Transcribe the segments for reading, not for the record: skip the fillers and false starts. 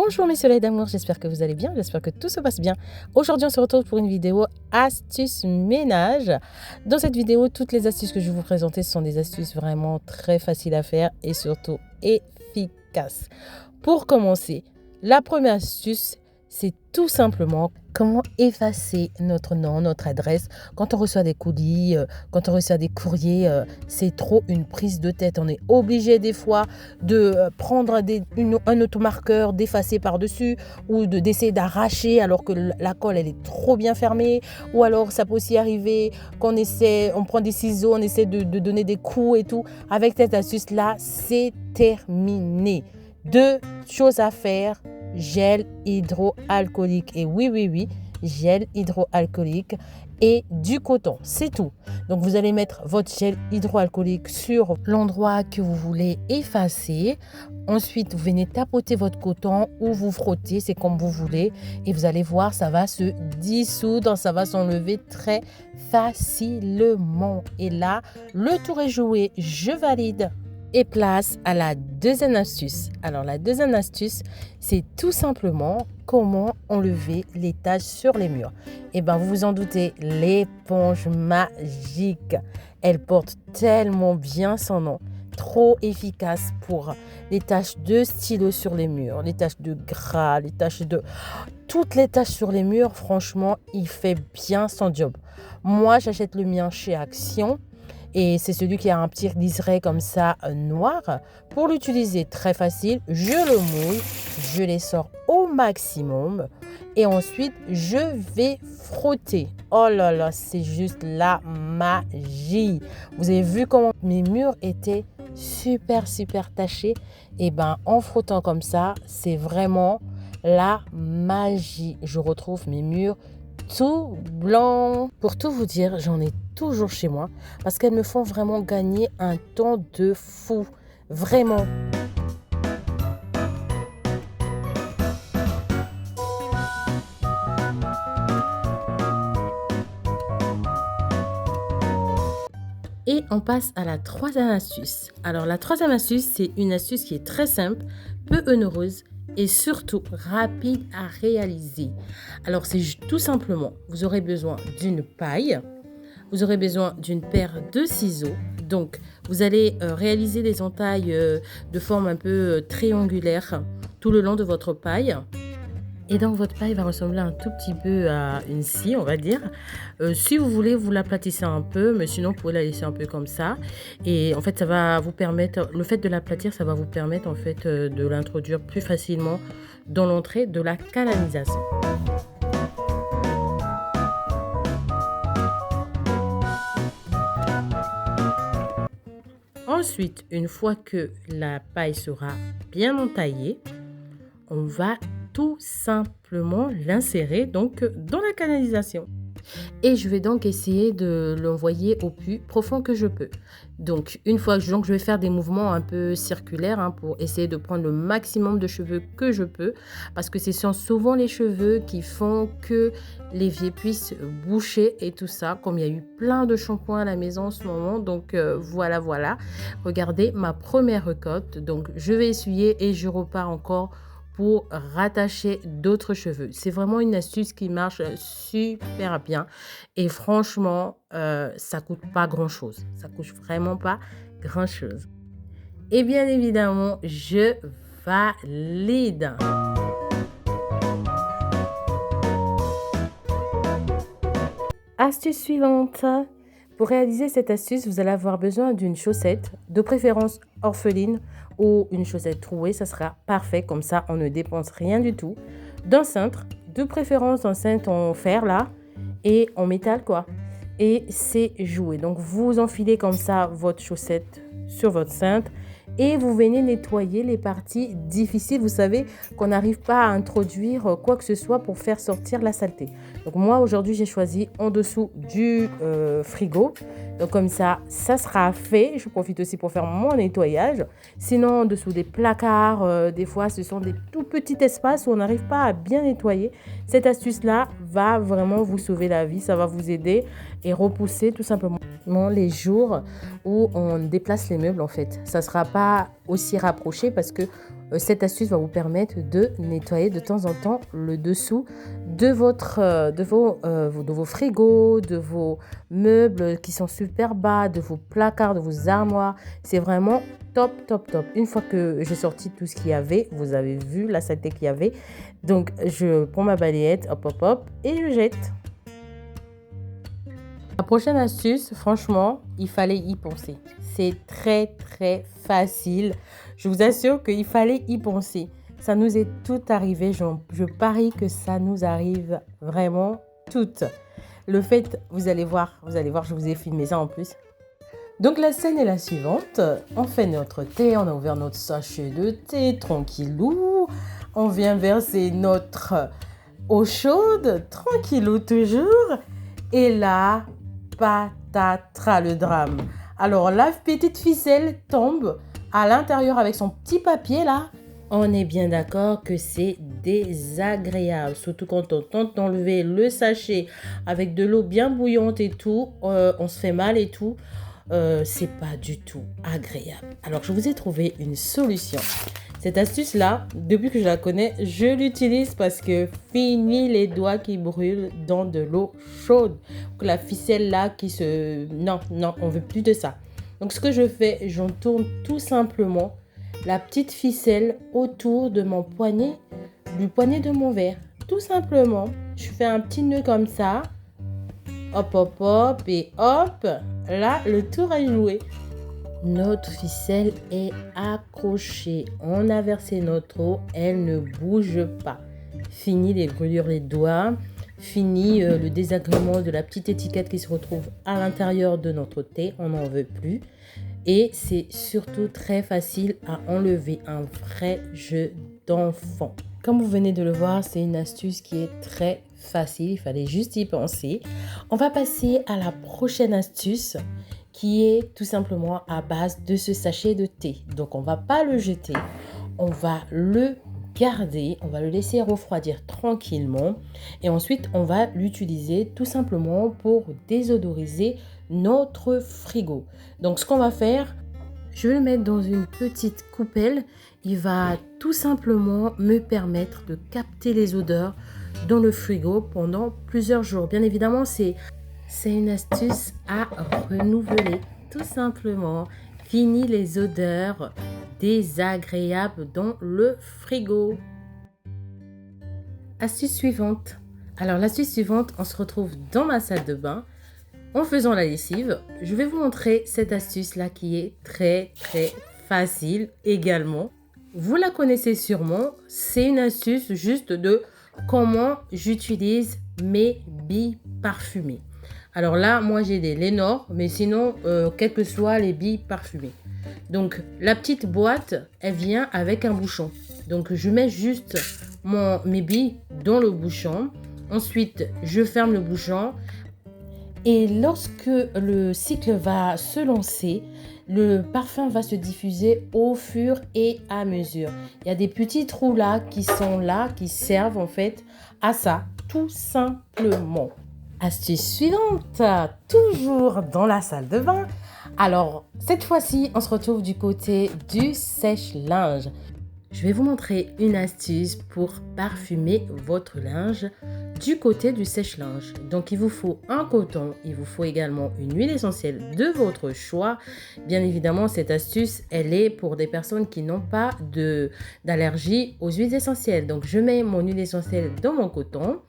Bonjour mes soleils d'amour, j'espère que vous allez bien, j'espère que tout se passe bien. Aujourd'hui on se retrouve pour une vidéo astuces ménage. Dans cette vidéo, toutes les astuces que je vais vous présenter sont des astuces vraiment très faciles à faire et surtout efficaces. Pour commencer, la première astuce, c'est tout simplement comment effacer notre nom, notre adresse. Quand on reçoit des colis, quand on reçoit des courriers, c'est trop une prise de tête. On est obligé des fois de prendre un automarqueur, d'effacer par-dessus ou d'essayer d'arracher alors que la colle, elle est trop bien fermée. Ou alors, ça peut aussi arriver on prend des ciseaux, on essaie de donner des coups et tout. Avec cette astuce-là, c'est terminé. 2 choses à faire. Gel hydroalcoolique. Et oui, gel hydroalcoolique et du coton. C'est tout. Donc, vous allez mettre votre gel hydroalcoolique sur l'endroit que vous voulez effacer. Ensuite, vous venez tapoter votre coton ou vous frottez, c'est comme vous voulez. Et vous allez voir, ça va se dissoudre, ça va s'enlever très facilement. Et là, le tour est joué. Je valide. Et place à la deuxième astuce. Alors la deuxième astuce, c'est tout simplement comment enlever les taches sur les murs. Et bien vous vous en doutez, l'éponge magique, elle porte tellement bien son nom. Trop efficace pour les taches de stylo sur les murs, les taches de gras, toutes les taches sur les murs, franchement, il fait bien son job. Moi, j'achète le mien chez Action. Et c'est celui qui a un petit liseré comme ça noir. Pour l'utiliser, très facile, je le mouille, je les sors au maximum et ensuite je vais frotter. Oh là là, c'est juste la magie. Vous avez vu comment mes murs étaient super tachés. Et ben en frottant comme ça, c'est vraiment la magie. Je retrouve mes murs tout blanc. Pour tout vous dire, j'en ai toujours chez moi parce qu'elles me font vraiment gagner un temps de fou. Vraiment. Et on passe à la troisième astuce. Alors la troisième astuce, c'est une astuce qui est très simple, peu onéreuse et surtout rapide à réaliser. Alors c'est tout simplement, vous aurez besoin d'une paille, vous aurez besoin d'une paire de ciseaux. Donc vous allez réaliser des entailles de forme un peu triangulaire tout le long de votre paille. Et donc votre paille va ressembler un tout petit peu à une scie, on va dire. Si vous voulez, vous l'aplatissez un peu, mais sinon vous pouvez la laisser un peu comme ça. Et en fait, ça va vous permettre, le fait de l'aplatir, ça va vous permettre en fait de l'introduire plus facilement dans l'entrée de la canalisation. Ensuite, une fois que la paille sera bien entaillée, on va tout simplement l'insérer donc dans la canalisation. Et je vais donc essayer de l'envoyer au plus profond que je peux. Donc, une fois que je vais faire des mouvements un peu circulaires pour essayer de prendre le maximum de cheveux que je peux. Parce que ce sont souvent les cheveux qui font que l'évier puisse boucher et tout ça. Comme il y a eu plein de shampoings à la maison en ce moment. Donc, voilà. Regardez ma première recote. Donc, je vais essuyer et je repars encore pour rattacher d'autres cheveux. C'est vraiment une astuce qui marche super bien. Et franchement, ça coûte pas grand-chose. Ça coûte vraiment pas grand-chose. Et bien évidemment, je valide. Astuce suivante. Pour réaliser cette astuce, vous allez avoir besoin d'une chaussette, de préférence orpheline ou une chaussette trouée, ça sera parfait, comme ça on ne dépense rien du tout. D'un cintre, de préférence un cintre en fer là et en métal quoi. Et c'est joué. Donc vous enfilez comme ça votre chaussette sur votre cintre et vous venez nettoyer les parties difficiles. Vous savez qu'on n'arrive pas à introduire quoi que ce soit pour faire sortir la saleté. Donc moi aujourd'hui j'ai choisi en dessous du frigo. Donc comme ça sera fait. Je profite aussi pour faire mon nettoyage. Sinon en dessous des placards, des fois ce sont des tout petits espaces où on n'arrive pas à bien nettoyer. Cette astuce là va vraiment vous sauver la vie. Ça va vous aider et repousser tout simplement les jours où on déplace les meubles en fait. Ça ne sera pas aussi rapproché parce que cette astuce va vous permettre de nettoyer de temps en temps le dessous de vos frigos, de vos meubles qui sont super bas, de vos placards, de vos armoires. C'est vraiment top, top, top. Une fois que j'ai sorti tout ce qu'il y avait, vous avez vu la saleté qu'il y avait. Donc, je prends ma balayette, hop, hop, hop, et je jette. La prochaine astuce, franchement, il fallait y penser. C'est très, très facile. Je vous assure qu'il fallait y penser. Ça nous est tout arrivé. Je parie que ça nous arrive vraiment toutes. Le fait, vous allez voir, je vous ai filmé ça en plus. Donc la scène est la suivante. On fait notre thé, on a ouvert notre sachet de thé, tranquillou. On vient verser notre eau chaude, tranquillou toujours. Et là, patatras, le drame. Alors la petite ficelle tombe à l'intérieur avec son petit papier là. On est bien d'accord que c'est désagréable, surtout quand on tente d'enlever le sachet avec de l'eau bien bouillante et tout, on se fait mal et tout. C'est pas du tout agréable. Alors je vous ai trouvé une solution. Cette astuce là, depuis que je la connais, je l'utilise parce que fini les doigts qui brûlent dans de l'eau chaude. La ficelle là qui se... Non, on veut plus de ça. Donc ce que je fais, j'entourne tout simplement la petite ficelle autour de mon poignet, du poignet de mon verre. Tout simplement, je fais un petit nœud comme ça. Hop, hop, hop et hop. Là, le tour est joué. Notre ficelle est accrochée. On a versé notre eau, elle ne bouge pas. Fini les brûlures des doigts. Fini le désagrément de la petite étiquette qui se retrouve à l'intérieur de notre thé. On n'en veut plus. Et c'est surtout très facile à enlever, un vrai jeu d'enfant. Comme vous venez de le voir, c'est une astuce qui est très facile. Il fallait juste y penser. On va passer à la prochaine astuce qui est tout simplement à base de ce sachet de thé. Donc, on ne va pas le jeter. On va le garder. On va le laisser refroidir tranquillement. Et ensuite, on va l'utiliser tout simplement pour désodoriser notre frigo. Donc, ce qu'on va faire, je vais le mettre dans une petite coupelle. Il va tout simplement me permettre de capter les odeurs dans le frigo pendant plusieurs jours. Bien évidemment, c'est une astuce à renouveler. Tout simplement, fini les odeurs désagréables dans le frigo. Astuce suivante. Alors, l'astuce suivante, on se retrouve dans ma salle de bain. En faisant la lessive, je vais vous montrer cette astuce-là qui est très, très facile également. Vous la connaissez sûrement. C'est une astuce juste de comment j'utilise mes billes parfumées. Alors là, moi j'ai des Lénore, mais sinon, quelles que soient les billes parfumées. Donc, la petite boîte, elle vient avec un bouchon. Donc, je mets juste mes billes dans le bouchon. Ensuite, je ferme le bouchon. Et lorsque le cycle va se lancer, le parfum va se diffuser au fur et à mesure. Il y a des petits trous là qui sont là, qui servent en fait à ça, tout simplement. Astuce suivante, toujours dans la salle de bain. Alors, cette fois-ci, on se retrouve du côté du sèche-linge. Je vais vous montrer une astuce pour parfumer votre linge du côté du sèche-linge. Donc, il vous faut un coton, il vous faut également une huile essentielle de votre choix. Bien évidemment, cette astuce, elle est pour des personnes qui n'ont pas d'allergie aux huiles essentielles. Donc, je mets mon huile essentielle dans mon coton.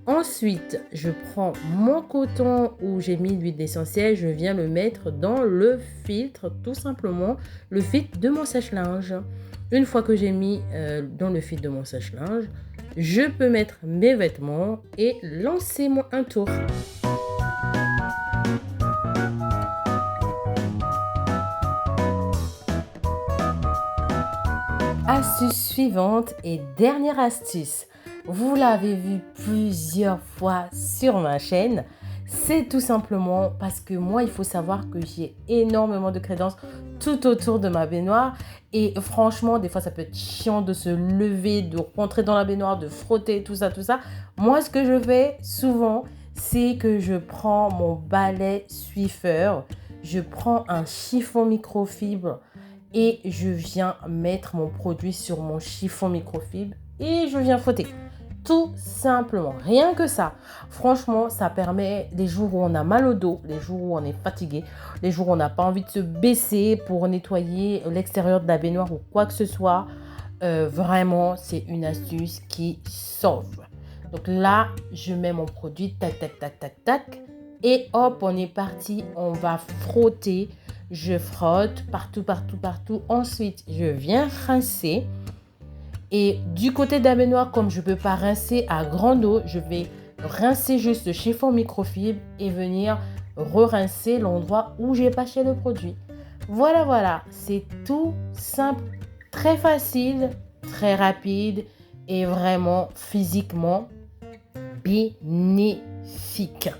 Ensuite, je prends mon coton où j'ai mis l'huile essentielle, je viens le mettre dans le filtre, tout simplement, le filtre de mon sèche-linge. Une fois que j'ai mis dans le filtre de mon sèche-linge, je peux mettre mes vêtements et lancer un tour. Astuce suivante et dernière astuce. Vous l'avez vu plusieurs fois sur ma chaîne. C'est tout simplement parce que moi, il faut savoir que j'ai énormément de crédences tout autour de ma baignoire. Et franchement, des fois, ça peut être chiant de se lever, de rentrer dans la baignoire, de frotter, tout ça, tout ça. Moi, ce que je fais souvent, c'est que je prends mon balai Swiffer, je prends un chiffon microfibre et je viens mettre mon produit sur mon chiffon microfibre et je viens frotter. Tout simplement, rien que ça. Franchement, ça permet les jours où on a mal au dos, les jours où on est fatigué, les jours où on n'a pas envie de se baisser pour nettoyer l'extérieur de la baignoire ou quoi que ce soit. Vraiment, c'est une astuce qui sauve. Donc là, je mets mon produit, tac, tac, tac, tac, tac. Et hop, on est parti. On va frotter. Je frotte partout, partout, partout. Ensuite, je viens rincer. Et du côté de la baignoire, comme je ne peux pas rincer à grande eau, je vais rincer juste le chiffon microfibre et venir re-rincer l'endroit où j'ai pâché le produit. Voilà, voilà. C'est tout simple, très facile, très rapide et vraiment physiquement bénéfique.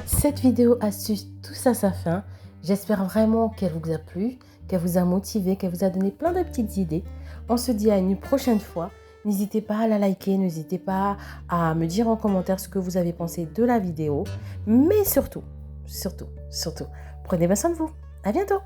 Cette vidéo astuce touche à sa fin. J'espère vraiment qu'elle vous a plu, qu'elle vous a motivé, qu'elle vous a donné plein de petites idées. On se dit à une prochaine fois. N'hésitez pas à la liker, n'hésitez pas à me dire en commentaire ce que vous avez pensé de la vidéo. Mais surtout, prenez bien soin de vous. À bientôt!